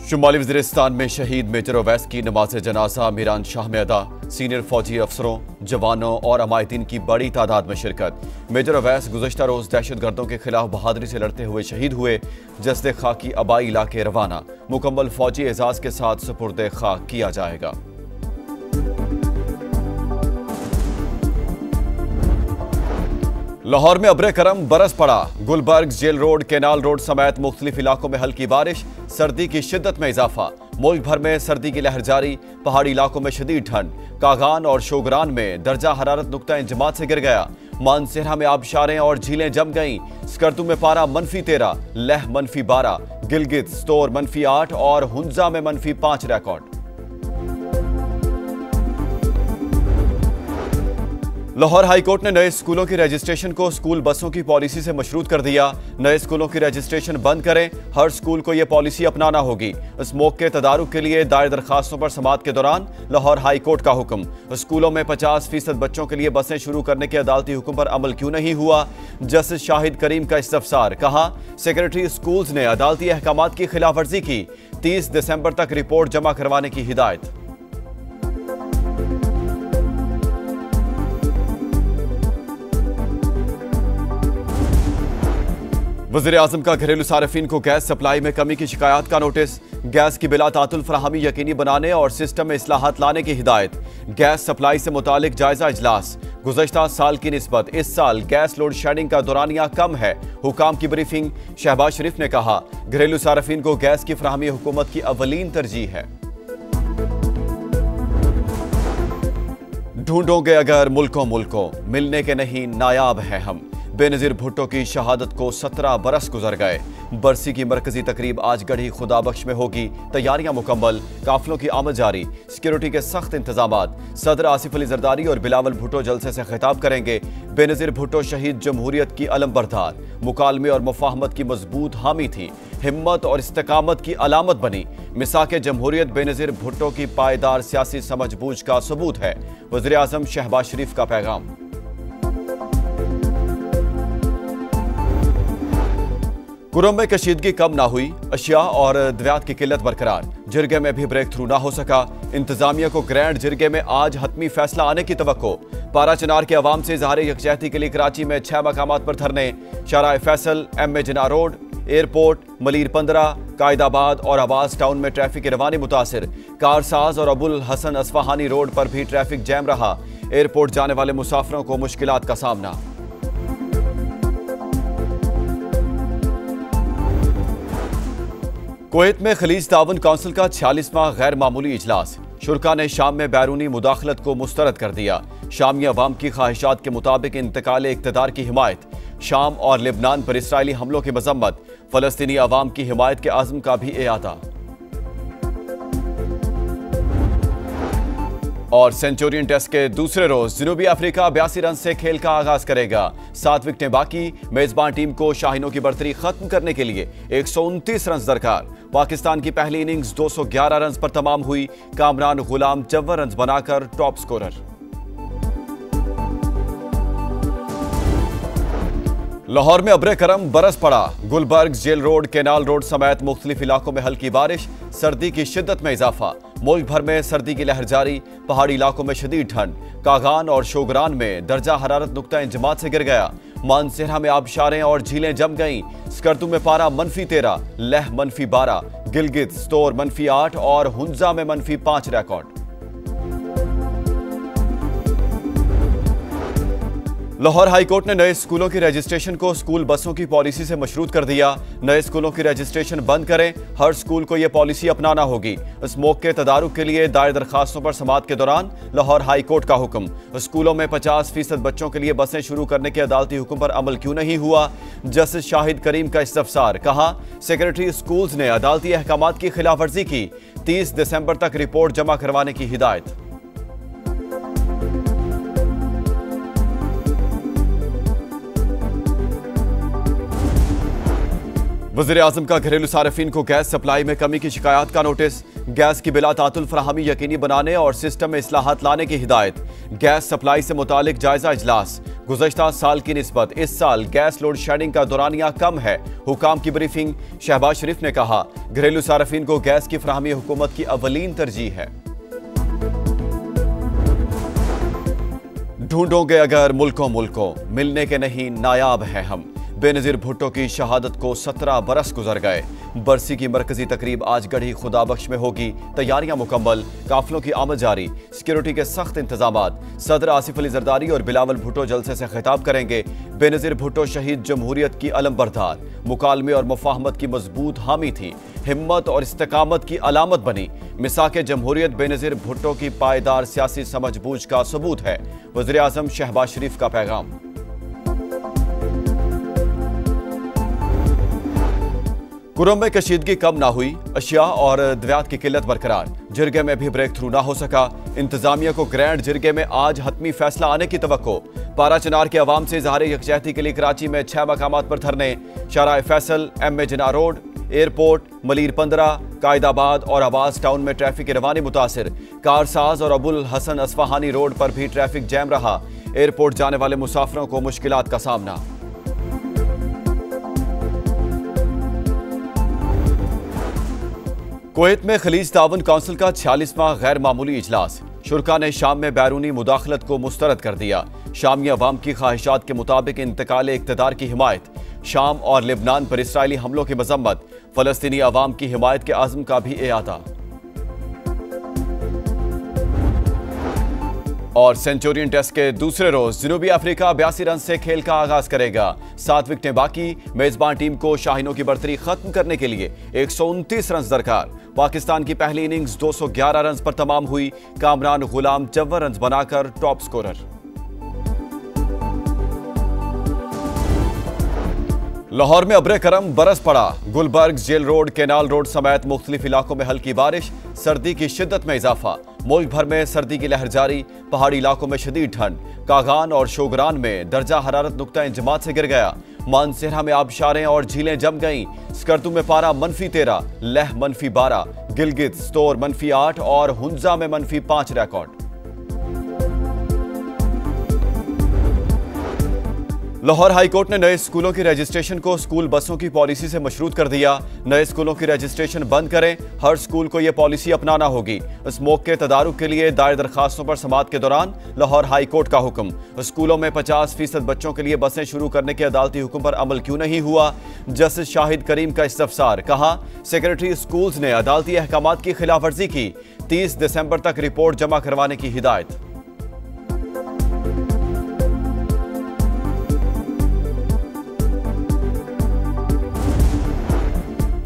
शुमाली वज़ीरिस्तान में शहीद मेजर अवैस की नमाज जनाजा मीरान शाह में अदा। सीनियर फौजी अफसरों, जवानों और अमायतीन की बड़ी तादाद में शिरकत। मेजर अवैस गुज़श्ता रोज़ दहशतगर्दों के खिलाफ बहादुरी से लड़ते हुए शहीद हुए। जस्द खाकी आबाई इलाके रवाना, मुकम्मल फौजी एजाज के साथ सुपुर्द खाक किया जाएगा। लाहौर में अब्रे करम बरस पड़ा। Gulberg, Jail Road, Canal Road समेत मुख्तलिफ इलाकों में हल्की बारिश, सर्दी की शिद्दत में इजाफा। मुल्क भर में सर्दी की लहर जारी, पहाड़ी इलाकों में शदीद ठंड। कागान और शोगरान में दर्जा हरारत नुक्ता इंजमात से गिर गया। मानसेरा में आबशारें और झीलें जम गईं। स्कर्दू में पारा -13, लह -12, गिलगित स्तोर -8 और हुंजा में -5 रिकॉर्ड। लाहौर हाई कोर्ट ने नए स्कूलों की रजिस्ट्रेशन को स्कूल बसों की पॉलिसी से मशरूत कर दिया। नए स्कूलों की रजिस्ट्रेशन बंद करें, हर स्कूल को यह पॉलिसी अपनाना होगी। इस मौके के तदारुक के लिए दायर दरखास्तों पर समाअत के दौरान लाहौर हाई कोर्ट का हुक्म। स्कूलों में 50% बच्चों के लिए बसें शुरू करने के अदालती हुक्म पर अमल क्यों नहीं हुआ? जस्टिस शाहिद करीम का इस्तफसार। कहा, सेक्रेटरी स्कूल्स ने अदालती अहकामात की खिलाफ वर्जी की। 30 दिसंबर तक रिपोर्ट जमा करवाने की हिदायत। वज़ीर-ए-आज़म का घरेलू सार्फिन को गैस सप्लाई में कमी की शिकायत का नोटिस। गैस की बिला तातुल फराहमी यकीनी बनाने और सिस्टम में इस्लाहात लाने की हिदायत। गैस सप्लाई से मुतालिक जायजा इजलास। गुज़श्ता साल की निस्बत इस साल गैस लोड शेडिंग का दौरानिया कम है। हुकाम की ब्रीफिंग। शहबाज शरीफ ने कहा, घरेलू सार्फिन को गैस की फराहमी हुकूमत की अव्वलीन तरजीह है। ढूंढोगे अगर मुल्कों मुल्कों, मिलने के नहीं नायाब हैं हम। बेनज़ीर भुट्टो की शहादत को 17 बरस गुजर गए। बरसी की मरकजी तकरीब आज गढ़ी खुदाबख्श में होगी। तैयारियां मुकम्मल, काफिलों की आमद जारी, सिक्योरिटी के सख्त इंतजामात। सदर आसिफ अली जरदारी और बिलावल भुट्टो जलसे से खिताब करेंगे। बेनज़ीर भुट्टो शहीद जमहूरियत की अलम बरदार, मुकालमे और मुफाहमत की मजबूत हामी थी। हिम्मत और इस्तेकामत की अलामत बनी। मिसाक जमहूरियत बेनज़ीर भुट्टो की पायदार सियासी समझ बूझ का सबूत है। वज़ीर-ए-आज़म शहबाज शरीफ का पैगाम। कुरम में कशीदगी कम ना हुई, अशिया और अद्वियात की किल्लत बरकरार। जिरगे में भी ब्रेक थ्रू ना हो सका। इंतजामिया को ग्रैंड जिरगे में आज हतमी फैसला आने की तवक्को। पारा चनार के अवाम से इजहार यकजहती के लिए कराची में 6 मकामात पर धरने। शाहराह फैसल, एम.ए. जिन्ना रोड, एयरपोर्ट, मलीर 15, कायदाबाद और आवाज टाउन में ट्रैफिक की रवानी मुतासिर। कारसाज और अबुल हसन असफहानी रोड पर भी ट्रैफिक जैम रहा। एयरपोर्ट जाने वाले मुसाफिरों को मुश्किलात का सामना। कुवैत में खलीज ताउन काउंसिल का 46वां गैर मामूली इजलास। शुरका ने शाम में बैरूनी मुदाखलत को मुस्तरद कर दिया। शामी अवाम की ख्वाहिशात के मुताबिक इंतकाल इक़्तिदार की हिमायत। शाम और लेबनान पर इसराइली हमलों की मजम्मत। फलस्तीनी अवाम की हिमायत के आज़म का भी एआदा। और सेंचुरियन टेस्ट के दूसरे रोज जनूबी अफ्रीका 82 रन से खेल का आगाज करेगा। 7 विकेटें बाकी। मेजबान टीम को शाहीनों की बढ़तरी खत्म करने के लिए 129 रन दरकार। पाकिस्तान की पहली इनिंग्स 211 रन पर तमाम हुई। कामरान गुलाम 54 रन बनाकर टॉप स्कोरर। लाहौर में अब्रे करम बरस पड़ा। Gulberg, Jail Road, Canal Road समेत मुख्तलिफ इलाकों में हल्की बारिश, सर्दी की शिद्दत में इजाफा। मुल्क भर में सर्दी की लहर जारी, पहाड़ी इलाकों में शदीद ठंड। कागान और शोगरान में दर्जा हरारत नुक्ता इंजमात से गिर गया। मानसेरा में आबशारें और झीलें जम गईं। स्कर्दू में पारा -13, लह -12, गिलगित स्तोर -8 और हुंजा में -5 रिकॉर्ड। लाहौर हाई कोर्ट ने नए स्कूलों की रजिस्ट्रेशन को स्कूल बसों की पॉलिसी से मशरूत कर दिया। नए स्कूलों की रजिस्ट्रेशन बंद करें, हर स्कूल को यह पॉलिसी अपनाना होगी। इस मौके के तदारुक के लिए दायर दरखास्तों पर समाअत के दौरान लाहौर हाई कोर्ट का हुक्म। स्कूलों में 50% बच्चों के लिए बसें शुरू करने के अदालती हुक्म पर अमल क्यों नहीं हुआ? जस्टिस शाहिद करीम का इस्तफसार। कहा, सेक्रेटरी स्कूल्स ने अदालती अहकामात की खिलाफ वर्जी की। 30 दिसंबर तक रिपोर्ट जमा करवाने की हिदायत। वज़ीर-ए-आज़म का घरेलू सार्फिन को गैस सप्लाई में कमी की शिकायत का नोटिस। गैस की बिला तातुल फराहमी यकीनी बनाने और सिस्टम में इस्लाहात लाने की हिदायत। गैस सप्लाई से मुतालिक जायजा इजलास। गुज़श्ता साल की निस्बत इस साल गैस लोड शेडिंग का दौरानिया कम है। हुकाम की ब्रीफिंग। शहबाज शरीफ ने कहा, घरेलू सार्फिन को गैस की फराहमी हुकूमत की अव्वलीन तरजीह है। ढूंढोगे अगर मुल्कों मुल्कों, मिलने के नहीं नायाब हैं हम। बेनज़ीर भुट्टो की शहादत को 17 बरस गुजर गए। बरसी की मरकजी तकरीब आज गढ़ी खुदाबख्श में होगी। तैयारियां मुकम्मल, काफिलों की आमद जारी, सिक्योरिटी के सख्त इंतजामात। सदर आसिफ अली जरदारी और बिलावल भुट्टो जलसे से खिताब करेंगे। बेनज़ीर भुट्टो शहीद जमहूरियत की अलमबरदार, मुकालमे और मुफाहमत की मजबूत हामी थी, हिम्मत और इस्तेकामत की अलामत बनी। मिसाके जमहूरियत बेनज़ीर भुट्टो की पायदार सियासी समझबूझ का सबूत है। वज़ीर आज़म शहबाज शरीफ का पैगाम। कुरम में कशीदगी कम ना हुई, अशिया और अद्वियात की किल्लत बरकरार। जिरगे में भी ब्रेक थ्रू ना हो सका। इंतजामिया को ग्रैंड जिरगे में आज हतमी फैसला आने की तवक्को। पारा चनार के अवाम से इजहार यकजहती के लिए कराची में 6 मकामात पर धरने। Shahrah Faisal, M A Jinnah road, airport, Malir 15, Quaidabad और आवाज टाउन में ट्रैफिक की रवानी मुतासिर। कारसाज और अबुल हसन असफहानी रोड पर भी ट्रैफिक जैम रहा। एयरपोर्ट जाने वाले मुसाफिरों को मुश्किलात का सामना। कुवैत में खलीज ताउन काउंसिल का 46वां गैर मामूली इजलास। शुरा ने शाम में बैरूनी मुदाखलत को मुस्तरद कर दिया। शामी अवाम की ख्वाहिशात के मुताबिक इंतकाल इक़्तिदार की हिमायत। शाम और लिबनान पर इसराइली हमलों की मजम्मत। फलस्तीनी अवाम की हिमायत के आज़म का भी एआदा। और सेंचुरियन टेस्ट के दूसरे रोज जनूबी अफ्रीका 82 रन से खेल का आगाज करेगा। 7 विकेटें बाकी। मेजबान टीम को शाहीनों की बढ़तरी खत्म करने के लिए 129 रन दरकार। पाकिस्तान की पहली इनिंग्स 211 रन पर तमाम हुई। कामरान गुलाम 54 रन बनाकर टॉप स्कोरर। लाहौर में अब्रे करम बरस पड़ा। Gulberg, Jail Road, Canal Road समेत मुख्तलिफ इलाकों में हल्की बारिश। सर्दी की शिद्दत में इजाफा। मुल्क भर में सर्दी की लहर जारी। पहाड़ी इलाकों में शदीद ठंड। कागान और शोगरान में दर्जा हरारत नुक्ता इंजमात से गिर गया। मानसेरा में आबशारें और झीलें जम गईं। स्कर्दू में पारा -13, लह -12, गिलगित स्तोर -8 और हुंजा में -5 रिकॉर्ड। लाहौर हाईकोर्ट ने नए स्कूलों की रजिस्ट्रेशन को स्कूल बसों की पॉलिसी से मशरूत कर दिया। नए स्कूलों की रजिस्ट्रेशन बंद करें, हर स्कूल को यह पॉलिसी अपनाना होगी। इस मौके के तदारुक के लिए दायर दरखास्तों पर समाअत के दौरान लाहौर हाईकोर्ट का हुक्म। स्कूलों में 50% बच्चों के लिए बसें शुरू करने के अदालती हुक्म पर अमल क्यों नहीं हुआ? जस्टिस शाहिद करीम का इस्तफसार। कहा, सेक्रेटरी स्कूल्स ने अदालती अहकामात की खिलाफवर्जी की। 30 दिसंबर तक रिपोर्ट जमा करवाने की हिदायत।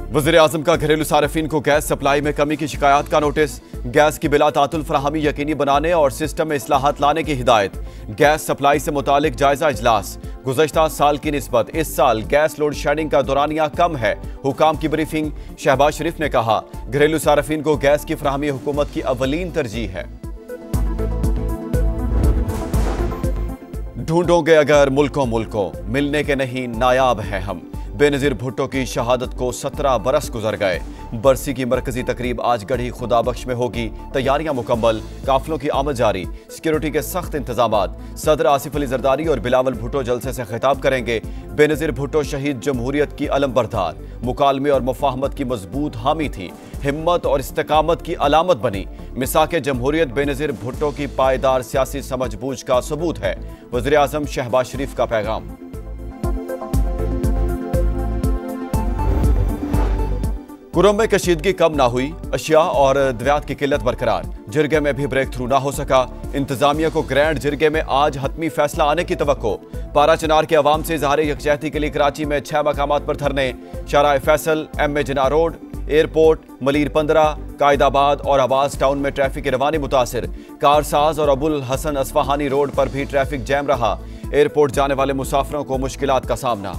वज़ीर आज़म का घरेलू सार्फिन को गैस सप्लाई में कमी की शिकायत का नोटिस। गैस की बिला तातुल फराहमी यकीनी बनाने और सिस्टम में इस्लाहात लाने की हिदायत। गैस सप्लाई से मुतालिक जायजा इजलास। गुज़श्ता साल की निस्बत इस साल गैस लोड शेडिंग का दौरानिया कम है। हुकाम की ब्रीफिंग। शहबाज शरीफ ने कहा, घरेलू सार्फिन को गैस की फराहमी हुकूमत की अव्वलीन तरजीह है। ढूंढोगे अगर मुल्कों मुल्कों, मिलने के नहीं नायाब हैं हम। बेनज़ीर भुट्टो की शहादत को 17 बरस गुजर गए। बरसी की मरकजी तकरीब आज गढ़ी खुदाबख्श में होगी। तैयारियां मुकम्मल, काफिलों की आमद जारी, सिक्योरिटी के सख्त इंतजामात। सदर आसिफ अली जरदारी और बिलावल भुट्टो जलसे से खिताब करेंगे। बेनज़ीर भुट्टो शहीद जमहूरियत की अलमबरदार, मुकालमे और मुफाहमत की मजबूत हामी थी, हिम्मत और इस्तेकामत की अलामत बनी। मिसाके जमहूरियत बेनज़ीर भुट्टो की पायदार सियासी समझबूझ का सबूत है। वज़ीर आज़म शहबाज शरीफ का पैगाम। कुरम में कशीदगी कम ना हुई, अशिया और अद्वियात की किल्लत बरकरार। जिरगे में भी ब्रेक थ्रू ना हो सका। इंतजामिया को ग्रैंड जिरगे में आज हतमी फैसला आने की तवक्को। पारा चनार के अवाम से इजहार यकजहती के लिए कराची में 6 मकामात पर धरने। Shahrah Faisal, M A Jinnah road, airport, Malir 15, Quaidabad और आवाज टाउन में ट्रैफिक की रवानी मुतासिर। कारसाज और अबुल हसन असफहानी रोड पर भी ट्रैफिक जैम रहा। एयरपोर्ट जाने वाले मुसाफिरों को मुश्किलात का सामना।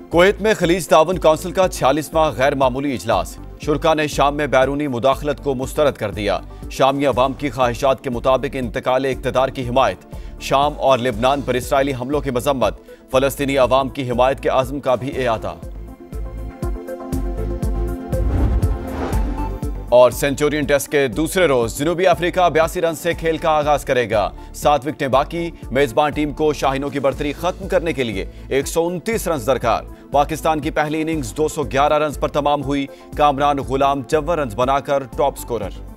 कुवैत में खलीज ताउन काउंसिल का 46वां गैर मामूली इजलास। शुरा ने शाम में बैरूनी मुदाखलत को मुस्तरद कर दिया। शामी अवाम की ख्वाहिशात के मुताबिक इंतकाल इक़्तिदार की हिमायत। शाम और लिबनान पर इसराइली हमलों की मजम्मत। फलस्तीनी अवाम की हिमायत के आज़म का भी एआदा। और सेंचुरियन टेस्ट के दूसरे रोज जनूबी अफ्रीका 82 रन से खेल का आगाज करेगा। 7 विकेटें बाकी। मेजबान टीम को शाहीनों की बढ़तरी खत्म करने के लिए 129 रन दरकार। पाकिस्तान की पहली इनिंग्स 211 रन पर तमाम हुई। कामरान गुलाम 54 रन बनाकर टॉप स्कोरर।